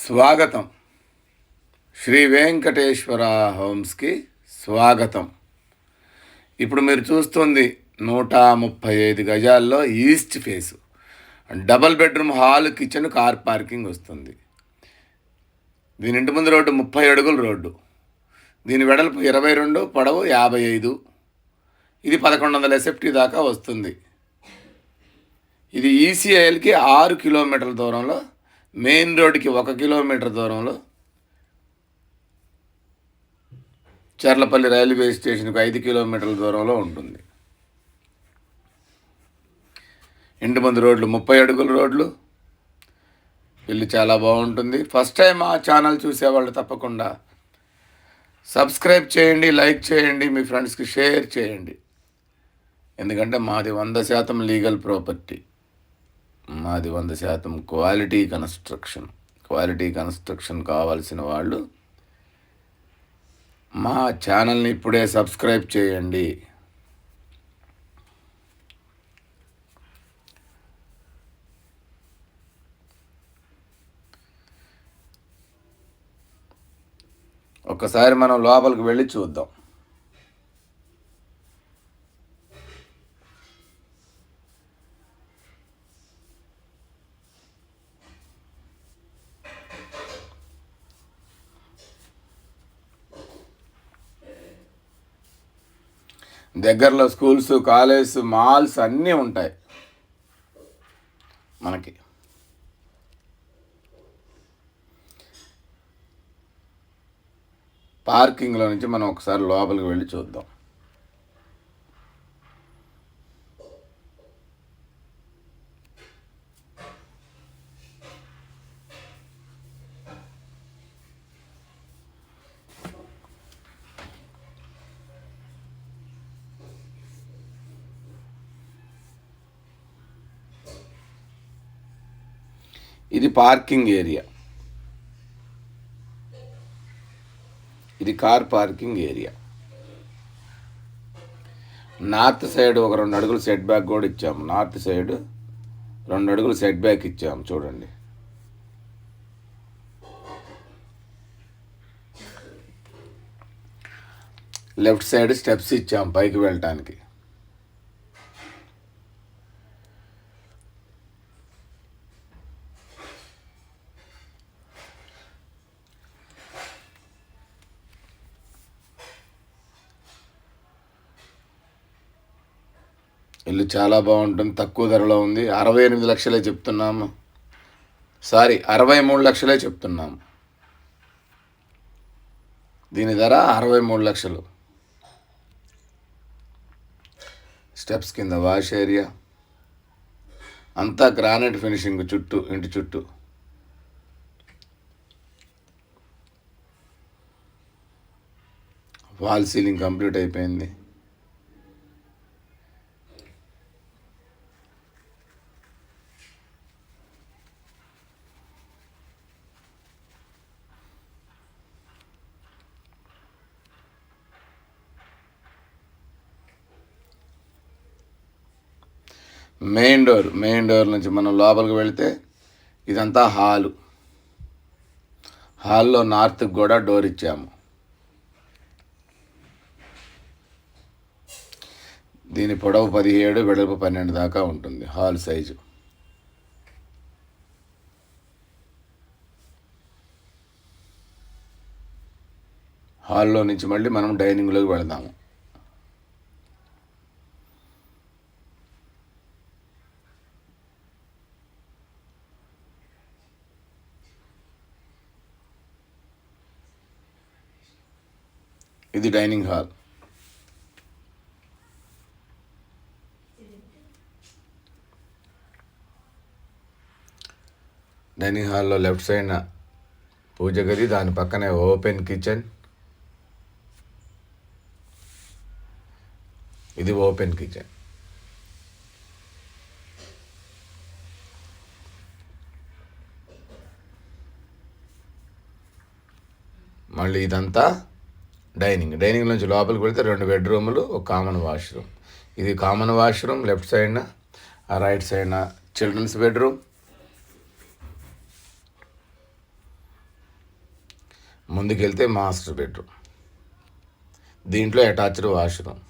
స్వాగతం. శ్రీ వెంకటేశ్వర హోమ్స్కి స్వాగతం. ఇప్పుడు మీరు చూస్తుంది 135 గజాల్లో east face double bedroom hall, kitchen, car parking వస్తుంది. దీని ఇంటి ముందు రోడ్డు 30 అడుగుల రోడ్డు. దీని వెడల్పు 22, పొడవు 55. ఇది 1100 SFT దాకా వస్తుంది. ఇది ఈసీఐఎల్కి 6 కిలోమీటర్ల దూరంలో, మెయిన్ రోడ్డుకి 1 కిలోమీటర్ దూరంలో, చర్లపల్లి రైల్వే స్టేషన్కి 5 కిలోమీటర్ల దూరంలో ఉంటుంది. ఇంటి ముందు రోడ్లు 30 అడుగుల రోడ్లు. ఇల్లు చాలా బాగుంటుంది. ఫస్ట్ టైం ఆ ఛానల్ చూసేవాళ్ళు తప్పకుండా సబ్స్క్రైబ్ చేయండి, లైక్ చేయండి, మీ ఫ్రెండ్స్కి షేర్ చేయండి. ఎందుకంటే మాది 100% లీగల్ ప్రాపర్టీ. మాది 100% క్వాలిటీ కన్స్ట్రక్షన్. క్వాలిటీ కన్స్ట్రక్షన్ కావాల్సిన వాళ్ళు మా ఛానల్ని ఇప్పుడే సబ్స్క్రైబ్ చేయండి. ఒక్కసారి మనం లోపలికి వెళ్ళి చూద్దాం. దగ్గరలో స్కూల్స్, కాలేజెస్, మాల్స్ అన్నీ ఉంటాయి మనకి. పార్కింగ్లో నుంచి మనం ఒకసారి లోపలికి వెళ్ళి చూద్దాం. ఇది పార్కింగ్ ఏరియా. ఇది car parking area. North side ఒక 2 అడుగులు సెట్ బ్యాక్ కూడా ఇచ్చాము. నార్త్ సైడ్ 2 అడుగులు సెట్ బ్యాక్ ఇచ్చాము, చూడండి. లెఫ్ట్ సైడ్ స్టెప్స్ ఇచ్చాము పైకి వెళ్ళటానికి. ఇల్లు చాలా బాగుంటుంది. తక్కువ ధరలో ఉంది. 68 లక్షలే చెప్తున్నాము. 63 లక్షలే చెప్తున్నాము. దీని ధర 63 లక్షలు. స్టెప్స్ కింద వాష్ ఏరియా అంతా గ్రానైట్ ఫినిషింగ్ చుట్టూ, ఇంటి చుట్టూ. వాల్ సీలింగ్ కంప్లీట్ అయిపోయింది. మెయిన్ డోర్ నుంచి మనం లోపలికి వెళితే ఇదంతా హాలు. హాల్లో నార్త్కి కూడా డోర్ ఇచ్చాము. దీని పొడవు 17, వెడల్పు 12 దాకా ఉంటుంది హాల్ సైజు. హాల్లో నుంచి మళ్ళీ మనం డైనింగ్లోకి వెళదాము. ఇది డైనింగ్ హాల్. డైనింగ్ హాల్లో లెఫ్ట్ సైడ్ పూజ గది, దాని పక్కనే ఓపెన్ కిచెన్. ఇది ఓపెన్ కిచెన్. మళ్ళీ ఇదంతా డైనింగ్ నుంచి లోపలికి వెళ్తే 2 బెడ్రూములు, ఒక కామన్ వాష్రూమ్. ఇది కామన్ వాష్రూమ్. లెఫ్ట్ సైడ్న, రైట్ సైడ్న చిల్డ్రన్స్ బెడ్రూమ్. ముందుకెళ్తే మాస్టర్ బెడ్రూమ్, దీంట్లో అటాచ్డ్ వాష్రూమ్.